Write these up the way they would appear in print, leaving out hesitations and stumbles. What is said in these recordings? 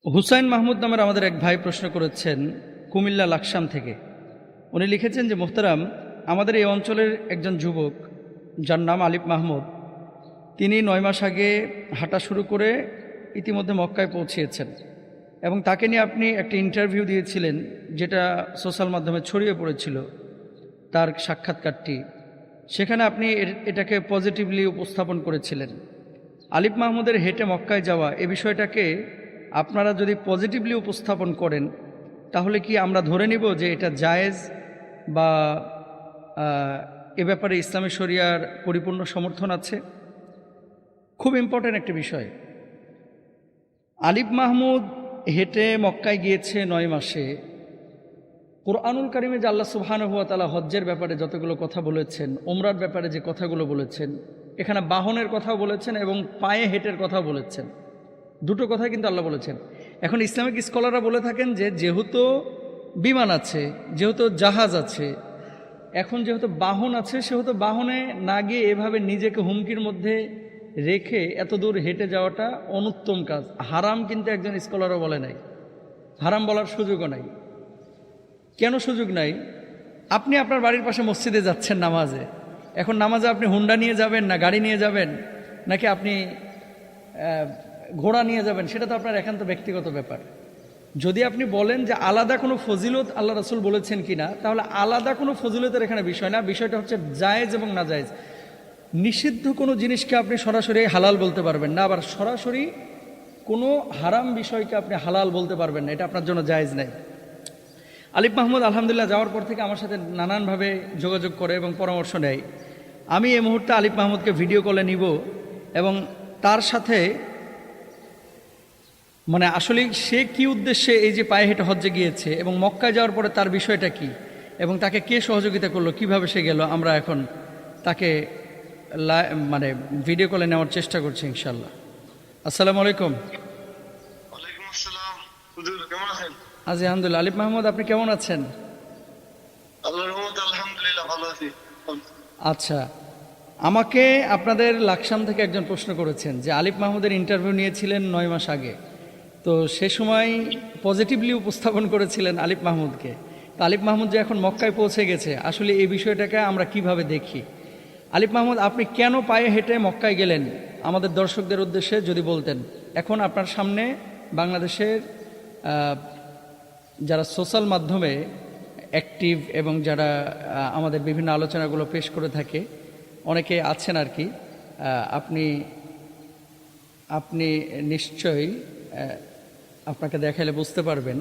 হুসাইন মাহমুদ নামের আমাদের এক ভাই প্রশ্ন করেছেন কুমিল্লা লাকসাম থেকে। উনি লিখেছেন যে মোহতারাম, আমাদের এই অঞ্চলের একজন যুবক যার নাম আলিফ মাহমুদ, তিনি ৯ মাস আগে হাঁটা শুরু করে ইতিমধ্যে মক্কায় পৌঁছিয়েছেন এবং তাকে নিয়ে আপনি একটা ইন্টারভিউ দিয়েছিলেন যেটা সোশ্যাল মাধ্যমে ছড়িয়ে পড়েছিল, তার সাক্ষাৎকারটি। সেখানে আপনি এটাকে পজিটিভলি উপস্থাপন করেছিলেন। আলিফ মাহমুদের হেঁটে মক্কায় যাওয়া এ বিষয়টাকে আপনারা যদি পজিটিভলি উপস্থাপন করেন তাহলে কি আমরা ধরে নিব যে এটা জায়েজ বা এ ব্যাপারে ইসলামী শরিয়ার পরিপূর্ণ সমর্থন আছে? খুব ইম্পর্ট্যান্ট একটি বিষয়। আলিফ মাহমুদ হেঁটে মক্কায় গিয়েছে ৯ মাসে। কোরআনুল কারিমে যে আল্লাহ সুবহানাহু ওয়া তাআলা হজ্জের ব্যাপারে যতগুলো কথা বলেছেন, ওমরার ব্যাপারে যে কথাগুলো বলেছেন, এখানে বাহনের কথাও বলেছেন এবং পায়ে হেঁটের কথাও বলেছেন। দুটো কথাই কিন্তু আল্লাহ বলেছেন। এখন ইসলামিক স্কলাররা বলে থাকেন যে যেহেতু বিমান আছে, যেহেতু জাহাজ আছে, এখন যেহেতু বাহন আছে, সেহেতু বাহনে না গিয়ে এভাবে নিজেকে হুমকির মধ্যে রেখে এত দূর হেঁটে যাওয়াটা অনুত্তম কাজ। হারাম কিন্তু একজন স্কলারও বলে নাই, হারাম বলার সুযোগও নাই। কেন সুযোগ নাই? আপনি আপনার বাড়ির পাশে মসজিদে যাচ্ছেন নামাজে, এখন নামাজে আপনি হুন্ডা নিয়ে যাবেন না গাড়ি নিয়ে যাবেন নাকি আপনি ঘোড়া নিয়ে যাবেন, সেটা তো আপনার একান্ত ব্যক্তিগত ব্যাপার। যদি আপনি বলেন যে আলাদা কোনো ফজিলত আল্লাহ রাসূল বলেছেন কিনা, তাহলে আলাদা কোনো ফজিলতের এখানে বিষয় না, বিষয়টা হচ্ছে জায়েজ এবং না জায়েজ। নিষিদ্ধ কোনো জিনিসকে আপনি সরাসরি হালাল বলতে পারবেন না, আবার সরাসরি কোনো হারাম বিষয়কে আপনি হালাল বলতে পারবেন না, এটা আপনার জন্য জায়েজ নাই। আলিফ মাহমুদ আলহামদুলিল্লাহ যাওয়ার পর থেকে আমার সাথে নানানভাবে যোগাযোগ করে এবং পরামর্শ নেয়। আমি এই মুহূর্তে আলিফ মাহমুদকে ভিডিও কলে নিব এবং তার সাথে মানে আসলে সে কি উদ্দেশ্যে এই যে পায়ে হেঁটে হজ্জে গিয়েছে এবং মক্কায় যাওয়ার পরে তার বিষয়টা কি এবং তাকে কে সহযোগিতা করলো, কিভাবে সে গেল, আমরা এখন তাকে মানে ভিডিও কলে নেওয়ার চেষ্টা করছি ইনশাল্লাহ। আসসালামু আলাইকুম। ওয়ালাইকুম আসসালাম। হুজুর কেমন আছেন? আজি আলহামদুলিল্লাহ। আলিফ মাহমুদ আপনি কেমন আছেন? আল্লাহর রহমতে আলহামদুলিল্লাহ ভালো আছি। আচ্ছা, আমাকে আপনাদের লাকসাম থেকে একজন প্রশ্ন করেছেন যে আলিফ মাহমুদের ইন্টারভিউ নিয়েছিলেন ৯ মাস আগে, তো সে সময় পজিটিভলি উপস্থাপন করেছিলেন আলিফ মাহমুদকে। তো আলিফ মাহমুদ যে এখন মক্কায় পৌঁছে গেছে, আসলে এই বিষয়টাকে আমরা কিভাবে দেখি? আলিফ মাহমুদ আপনি কেন পায়ে হেঁটে মক্কায় গেলেন আমাদের দর্শকদের উদ্দেশ্যে যদি বলতেন। এখন আপনার সামনে বাংলাদেশের যারা সোশ্যাল মাধ্যমে অ্যাক্টিভ এবং যারা আমাদের বিভিন্ন আলোচনাগুলো পেশ করে থাকে অনেকে আছেন আর কি, আপনি আপনি নিশ্চয়ই আপনাকে দেখাইলে বুঝতে পারবেন।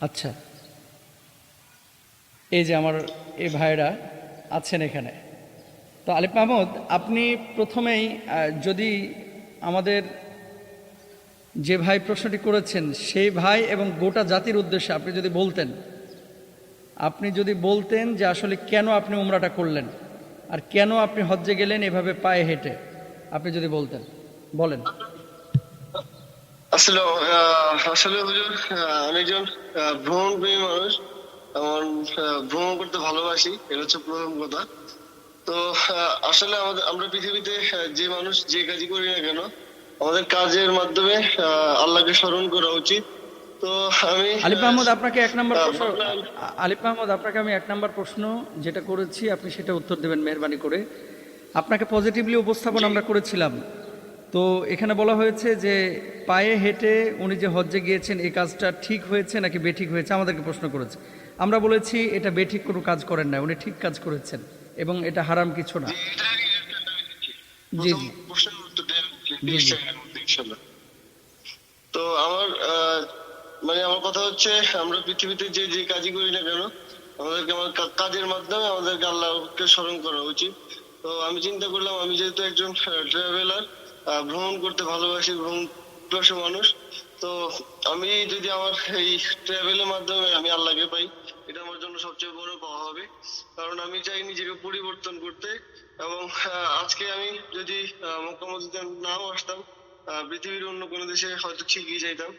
আচ্ছা, এই যে আমার এই ভাইরা আছেন এখানে। তো আলিফ মাহমুদ আপনি প্রথমেই যদি আমাদের যে ভাই প্রশ্নটি করেছেন সেই ভাই এবং গোটা জাতির উদ্দেশ্যে আপনি যদি বলতেন যে আসলে কেন আপনি উমরাটা করলেন আর কেন আপনি হজ্জে গেলেন এভাবে পায়ে হেঁটে, আপনি যদি বলতেন, বলেন। আসলে আসলে হুজুর আমি একজন ভ্রমণ প্রেমী মানুষ। আমার ভ্রমণ করতে ভালোবাসি, এটা হচ্ছে প্রথম কথা। তো আসলে আমরা পৃথিবীতে যে মানুষ যে কাজই করি না কেন, আমাদের কাজের মাধ্যমে আল্লাহকে স্মরণ করা উচিত। তো আমি আলিফ মাহমুদ আপনাকে এক নম্বর প্রশ্ন, ভাবলাম আলিফ মাহমুদ আপনাকে আমি এক নম্বর প্রশ্ন যেটা করেছি আপনি সেটা উত্তর দেবেন মেহরবানি করে। আপনাকে পজিটিভলি উপস্থাপন আমরা করেছিলাম। তো এখানে বলা হয়েছে যে পায়ে হেঁটে উনি যে হজ্জে গিয়েছেন এই কাজটা ঠিক হয়েছে নাকি বেঠিক হয়েছে, আমাদেরকে প্রশ্ন করেছে। আমরা বলেছি এটা বেঠিক কোনো কাজ করেন না, উনি ঠিক কাজ করেছেন এবং এটা হারাম কিছু না। জি প্রথম জি প্রশ্নের উত্তর দেওয়া জি 30 জি সেকেন্ডের মধ্যে ইনশাল্লাহ। তো আমার মানে আমার কথা হচ্ছে, আমরা পৃথিবীতে যে যে কাজই করি না কেন, আমাদেরকে আমার কাজের মাধ্যমে আমাদেরকে আল্লাহকে স্মরণ করা উচিত। তো আমি চিন্তা করলাম, আমি যেহেতু একজন ট্রাভেলার, ভ্রমণ করতে ভালোবাসি, ভ্রমণ পিপাসু মানুষ, তো আমি যদি আমার এই ট্রাভেলের মাধ্যমে আমি আল্লাহকে পাই, এটা আমার জন্য সবচেয়ে বড় পাওয়া হবে। কারণ আমি চাই নিজেকে পরিবর্তন করতে। এবং আজকে আমি যদি মক্কা মসজিদে নাও আসতাম, পৃথিবীর অন্য কোনো দেশে হয়তো ঠিকই যাইতাম।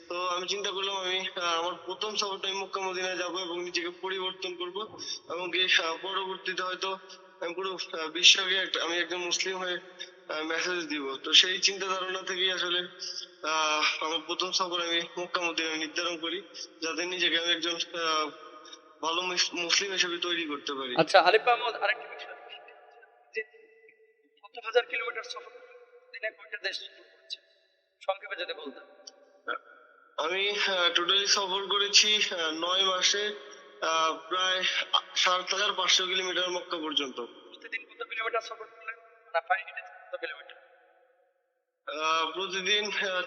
তো আমি চিন্তা করলাম, আমি আমার প্রথম সফরটা আমি মক্কা মদিনায় যাবো এবং নিজেকে পরিবর্তন করব। এবং কি পরবর্তীতে হয়তো আমি পুরো বিশ্বকে আমি একজন মুসলিম হয়ে মেসেজ দিব। তো সেই চিন্তা ধারণা থেকেই আসলে আমার প্রথম সফর আমি মক্কা মদিনা নির্ধারণ করি, যাতে নিজেকে আমি একজন ভালো মুসলিম হিসেবে তৈরি করতে পারি। আচ্ছা আলিফ মাহমুদ, আরেকটা বিষয় যে ৭০,০০০ কিলোমিটার সফর করে দিনে কয়টা দেশ সফর করেছেন সংক্ষেপে যদি বলতেন। আমি টোটালি সফর করেছি ৯ মাসে প্রায় ৭,৫০০ কিলোমিটার মক্কা পর্যন্ত। প্রতিদিন কত কিলোমিটার সফর করলেন, না পায়ে হেঁটে কত কিলোমিটার? প্রতিদিন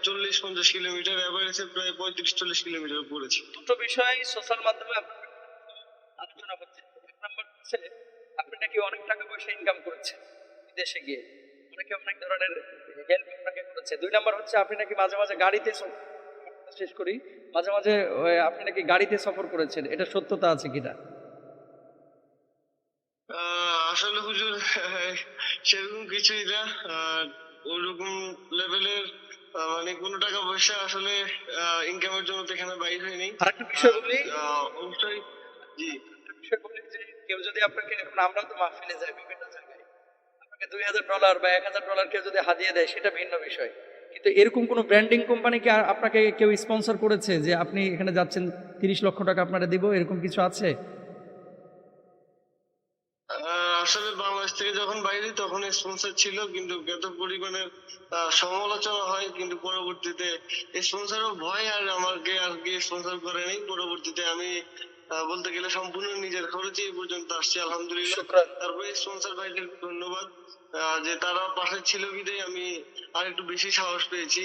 ৪০-৫০ কিলোমিটার, এভারেজে প্রায় ৩৫-৪০ কিলোমিটার পড়েছি। দুটো বিষয় সোশ্যাল মাধ্যমে আপনার আলোচনা হচ্ছে। এক নম্বর হচ্ছে আপনি নাকি অনেক টাকা পয়সা ইনকাম করেছেন বিদেশে গিয়ে, অনেকে অনেক ধরনের হেল্প আপনাকে করেছে। ২ নম্বর হচ্ছে আপনি নাকি মাঝে মাঝে গাড়িতে শেষ করি, মাঝে মাঝে আপনি নাকি গাড়িতে সফর করেছেন, এটা সত্যতা আছে কিনা? আসলে হুজুর সেরকম কিছুই না। ওরকম লেভেলের মানে কোনো টাকা পয়সা আসলে ইনকামের জন্য তো এখানে বাইর হয়নি। আরেকটা বিষয় বলি, অবশ্যই। জি। একটা বিষয় বলি যে কেউ যদি আপনাকে, এখন আমরা তো মাহফিলে যাই বিভিন্ন জায়গায়, আপনাকে $২,০০০ বা $১,০০০ কেউ যদি হাদিয়ে দেয় সেটা ভিন্ন বিষয়, কিন্তু এরকম কোনো ব্র্যান্ডিং কোম্পানি কি আপনাকে কেউ স্পন্সর করেছে যে আপনি এখানে যাচ্ছেন ৩০ লক্ষ টাকা আপনারা দিব, এরকম কিছু আছে? আসলে বাংলাদেশ থেকে যখন বাইরে তখন স্পন্সর ছিল, কিন্তু এত পরিমাণের সমালোচনা হয়, কিন্তু পরবর্তীতে স্পন্সরের ভয় আর আমাকে আর কি স্পন্সর করেনি। পরবর্তীতে আমি বলতে গেলে সম্পূর্ণ নিজের খরচে এই পর্যন্ত আসছি, আলহামদুলিল্লাহ। শুকরান। তারপরে স্পন্সর ভাইদের ধন্যবাদ, যে তারা পাশে ছিল বিধায় আমি আর একটু বেশি সাহস পেয়েছি।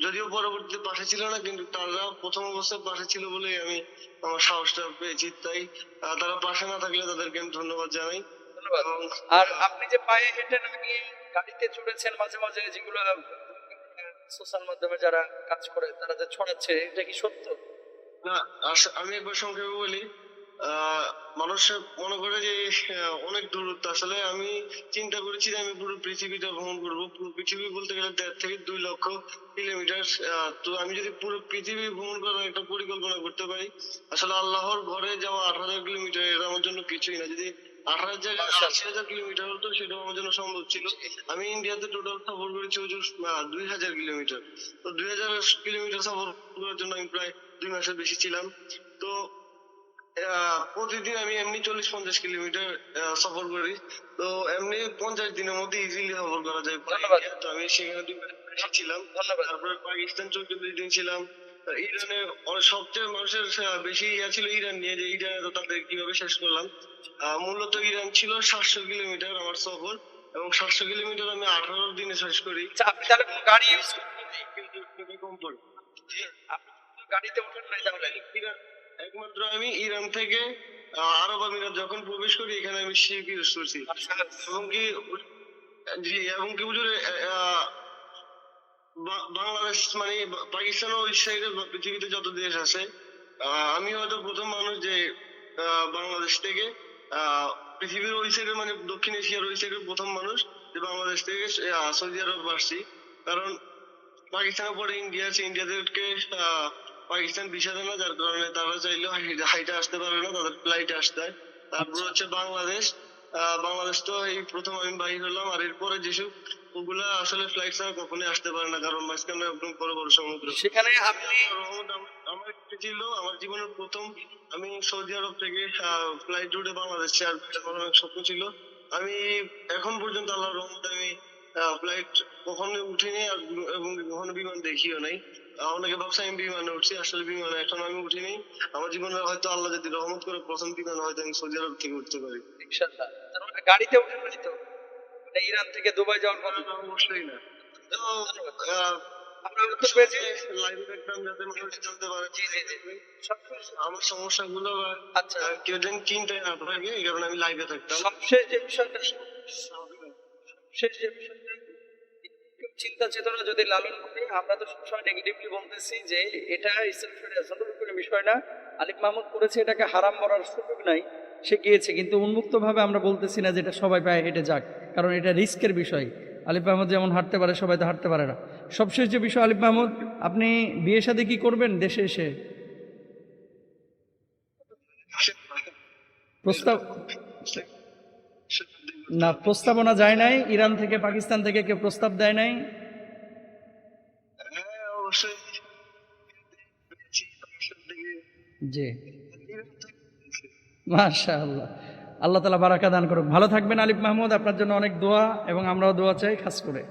যদিও পরবর্তীতে পাশে ছিল না, কিন্তু তারা প্রথম অবস্থায় পাশে ছিল বলেই আমি আমার সাহসটা পেয়েছি। তাই তারা পাশে না থাকলে তাদেরকে আমি ধন্যবাদ জানাই। ধন্যবাদ। এবং আর আপনি যে পায়ে হেঁটে না গিয়ে গাড়িতে চড়েছেন মাঝে মাঝে, যেগুলো সোশ্যাল মাধ্যমে যারা কাজ করে তারা যে ছড়াচ্ছে, এটা কি সত্য? না, আমি একবার সংক্ষেপে বলি। মানুষ মনে করে যে অনেক দূরত্ব, আসলে আমি চিন্তা করেছি যে আমি পুরো পৃথিবীটা ভ্রমণ করবো। পুরো পৃথিবী বলতে গেলে ১.৫ থেকে ২ লক্ষ কিলোমিটার। তো আমি যদি পুরো পৃথিবী ভ্রমণ করার একটা পরিকল্পনা করতে পারি, আসলে আল্লাহর ঘরে যাওয়া ৮,০০০ কিলোমিটার এটা আমার জন্য কিছুই না। যদি ৮,০০০ জায়গায় ৮০,০০০ কিলোমিটার হতো সেটাও আমার জন্য সম্ভব ছিল। আমি ইন্ডিয়াতে টোটাল সফর করেছি হুজুর ২,০০০ কিলোমিটার। তো ২,০০০ কিলোমিটার সফর করার জন্য আমি প্রায় ২ মাসের বেশি ছিলাম। তো প্রতিদিন আমি এমনি ৪০-৫০ কিলোমিটার সফর করি। তো এমনি ৫০ দিনের মধ্যে ইজিলি সফর করা যায় পুরো ধন্যবাদ। ইন্ডিয়া। তো আমি সেখানে ২ মাস বেশি ছিলাম। ধন্যবাদ। তারপরে পাকিস্তান ১৪-২০ দিন ছিলাম। ইরানে সবচেয়ে মানুষের বেশি ছিল ইরান নিয়ে, যে ইরানে তো তাদের কিভাবে শেষ করলাম। মূলত ইরান ছিল ৭০০ কিলোমিটার আমার সফর, এবং ৭০০ কিলোমিটার আমি ১৮ দিনে শেষ করি। আচ্ছা, আপনি তাহলে কোনো গাড়ি ইউজ করেন? কিন্তু খুবই কম পড়ে। আপনি কোনো গাড়িতে ওঠেন নাই তাহলে? একমাত্র আমি ইরান থেকে আরব আমিরাত যখন প্রবেশ করি, এখানে আমি শিপ ইউজ করছি। আচ্ছা, এবং কি জি, এবং কি হুজুর বাংলাদেশ মানে পাকিস্তান ও ওই সাইডে পৃথিবীতে যত দেশ আছে, আমি হয়তো প্রথম মানুষ যে বাংলাদেশ থেকে পৃথিবীর ওই সাইডে মানে দক্ষিণ এশিয়ার ওই সাইডের প্রথম মানুষ যে বাংলাদেশ থেকে সৌদি আরব আসছি। কারণ পাকিস্তানের পরে ইন্ডিয়া আছে, ইন্ডিয়াদেরকে পাকিস্তান ভিসা দেয় না, যার কারণে তারা চাইলেও হাইটে আসতে পারে না, তাদের ফ্লাইটে আসতে হয়। তারপর হচ্ছে বাংলাদেশ। বাংলাদেশ তো এই প্রথম আমি বাইর হলাম, আর এরপরে যেসব ওগুলা আসলে ফ্লাইট ছাড়া কখনোই আসতে পারে না, কারণ মাঝখানে একদম বড় বড় সমুদ্র। সেখানে আপনি রহমত আমার একটা ছিল, আমার জীবনের প্রথম আমি সৌদি আরব থেকে ফ্লাইট রুটে বাংলাদেশ আমার অনেক স্বপ্ন ছিল। আমি এখন পর্যন্ত আল্লাহর রহমতে আমি ফ্লাইট কখনো উঠিনি, এবং কখনো বিমান দেখিও নাই। অনেকে ভাবছে আমি বিমানে উঠছি, আসলে বিমানে এখন আমি উঠিনি। আমার জীবনে হয়তো আল্লাহ যদি রহমত করে প্রথম বিমান হয়তো আমি সৌদি আরব থেকে উঠতে পারি। ইনশাআল্লাহ। তার মানে গাড়িতে ওঠেন নাই তো? মানে ইরান থেকে দুবাই যাওয়ার কথা। না, অবশ্যই না। তো আমরা উত্তর পেয়েছি। লাইভে দেখতাম যাতে মানুষ জানতে পারে জি জি জি। সবশেষ আমার সমস্যাগুলো, বা আচ্ছা, কেউ যেন চিন্তায় না থাকে, এই কারণে আমি লাইভে থাকতাম। সবশেষ যে বিষয়টা, সবশেষ যে বিষয়টা, কেউ চিন্তা চেতনা যদি লালন করে, আমরা তো সবসময় নেগেটিভলি বলতেছি যে এটা ইসলামের শরীয়তে কোনো বিষয় না, আলিফ মাহমুদ করেছে, এটাকে হারাম বলার সুযোগ নাই, সে গিয়েছে। কিন্তু উন্মুক্তভাবে আমরা বলতেছি না যে এটা সবাই পায়ে হেঁটে যাক, কারণ এটা রিস্কের বিষয়। আলিফ মাহমুদ যেমন হাঁটতে পারে, সবাই তো হাঁটতে পারে না। সবশেষ যে বিষয়, আলিফ মাহমুদ আপনি বিয়ে শাদী কি করবেন দেশে এসে? প্রস্তাব না, প্রস্তাবনা যায় নাই? ইরান থেকে পাকিস্তান থেকে কেউ প্রস্তাব দেয় নাই? হ্যাঁ অবশ্যই পেয়েছি, পাকিস্তান থেকে, জি, ইরান থেকে পেয়েছি। মাশাআল্লাহ। আল্লাহ তাআলা বারাকা দান করুক। ভালো থাকবেন আলিফ মাহমুদ, আপনার জন্য অনেক দোয়া, এবং আমরাও দোয়া চাই খাস করে।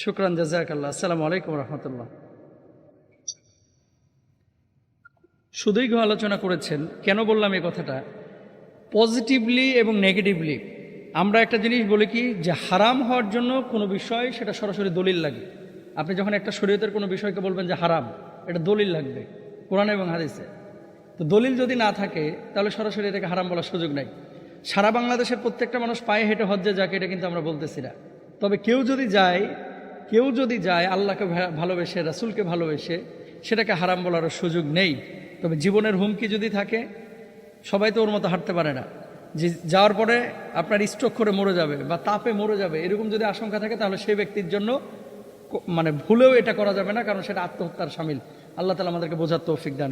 শুকরান, জাযাকাল্লাহ। আসসালামু আলাইকুম রহমতুল্লাহ। সুদীর্ঘ আলোচনা করেছেন। কেন বললাম এই কথাটা? পজিটিভলি এবং নেগেটিভলি আমরা একটা জিনিস বলি কি, যে হারাম হওয়ার জন্য কোনো বিষয় সেটা সরাসরি দলিল লাগে। আপনি যখন একটা শরীয়তের কোনো বিষয়কে বলবেন যে হারাম, এটা দলিল লাগবে কোরআন এবং হাদিসে। তো দলিল যদি না থাকে তাহলে সরাসরি এটাকে হারাম বলার সুযোগ নাই। সারা বাংলাদেশের প্রত্যেকটা মানুষ পায়ে হেঁটে হজ্জে যাকে, এটা কিন্তু আমরা বলতেছি না। তবে কেউ যদি যায় আল্লাহকে ভালোবেসে, রাসূলকে ভালোবেসে, সেটাকে হারাম বলার সুযোগ নেই। তবে জীবনের হুমকি যদি থাকে, সবাই তো ওর মতো হাঁটতে পারে না, যে যাওয়ার পরে আপনার স্ট্রোক করে মরে যাবে বা তাপে মরে যাবে, এরকম যদি আশঙ্কা থাকে তাহলে সেই ব্যক্তির জন্য মানে ভুলেও এটা করা যাবে না, কারণ সেটা আত্মহত্যার শামিল। আল্লাহ তাআলা আমাদেরকে বোঝার তৌফিক দান।